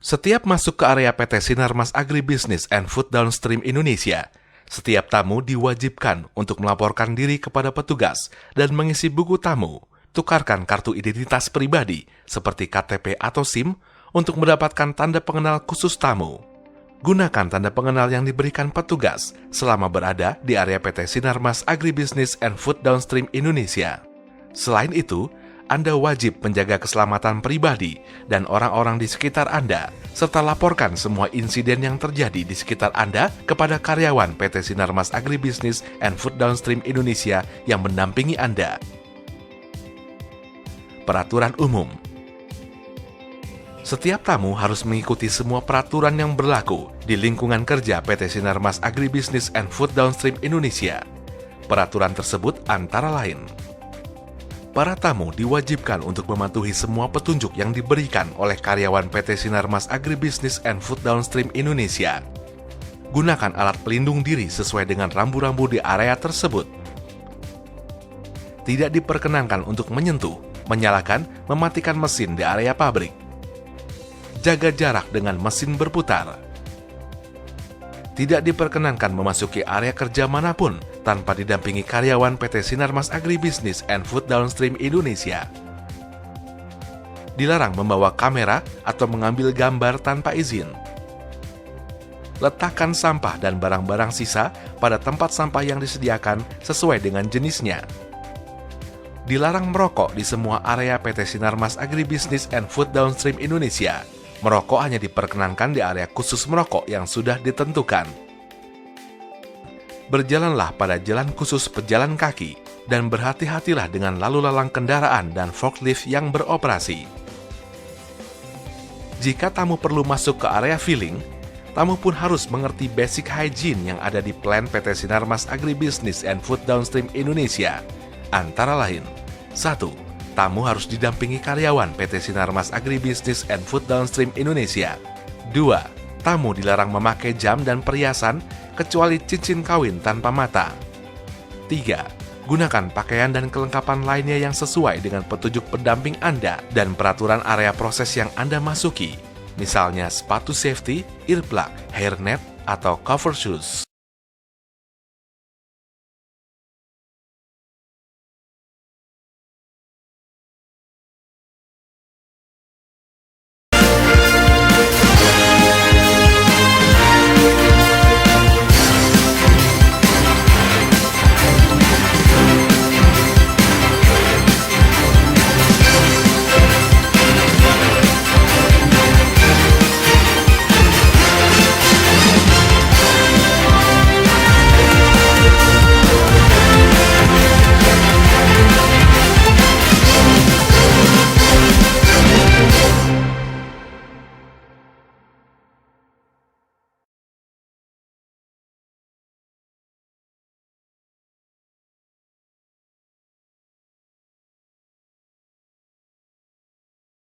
Setiap masuk ke area PT Sinarmas Agribisnis and Food Downstream Indonesia, setiap tamu diwajibkan untuk melaporkan diri kepada petugas dan mengisi buku tamu. Tukarkan kartu identitas pribadi seperti KTP atau SIM untuk mendapatkan tanda pengenal khusus tamu. Gunakan tanda pengenal yang diberikan petugas selama berada di area PT Sinarmas Agribisnis and Food Downstream Indonesia. Selain itu, Anda wajib menjaga keselamatan pribadi dan orang-orang di sekitar Anda, serta laporkan semua insiden yang terjadi di sekitar Anda kepada karyawan PT Sinarmas Agribisnis and Food Downstream Indonesia yang mendampingi Anda. Peraturan Umum. Setiap tamu harus mengikuti semua peraturan yang berlaku di lingkungan kerja PT Sinarmas Agribisnis and Food Downstream Indonesia. Peraturan tersebut antara lain: para tamu diwajibkan untuk mematuhi semua petunjuk yang diberikan oleh karyawan PT Sinarmas Agribisnis and Food Downstream Indonesia. Gunakan alat pelindung diri sesuai dengan rambu-rambu di area tersebut. Tidak diperkenankan untuk menyentuh, menyalakan, mematikan mesin di area pabrik. Jaga jarak dengan mesin berputar. Tidak diperkenankan memasuki area kerja manapun tanpa didampingi karyawan PT Sinarmas Agribisnis and Food Downstream Indonesia. Dilarang membawa kamera atau mengambil gambar tanpa izin. Letakkan sampah dan barang-barang sisa pada tempat sampah yang disediakan sesuai dengan jenisnya. Dilarang merokok di semua area PT Sinarmas Agribisnis and Food Downstream Indonesia. Merokok hanya diperkenankan di area khusus merokok yang sudah ditentukan. Berjalanlah pada jalan khusus pejalan kaki dan berhati-hatilah dengan lalu lalang kendaraan dan forklift yang beroperasi. Jika tamu perlu masuk ke area filling, tamu pun harus mengerti basic hygiene yang ada di plan PT Sinarmas Agribisnis and Food Downstream Indonesia. Antara lain, 1. Tamu harus didampingi karyawan PT Sinarmas Agribisnis and Food Downstream Indonesia. 2. Tamu dilarang memakai jam dan perhiasan kecuali cincin kawin tanpa mata. 3. Gunakan pakaian dan kelengkapan lainnya yang sesuai dengan petunjuk pendamping Anda dan peraturan area proses yang Anda masuki, misalnya sepatu safety, earplug, hairnet, atau cover shoes.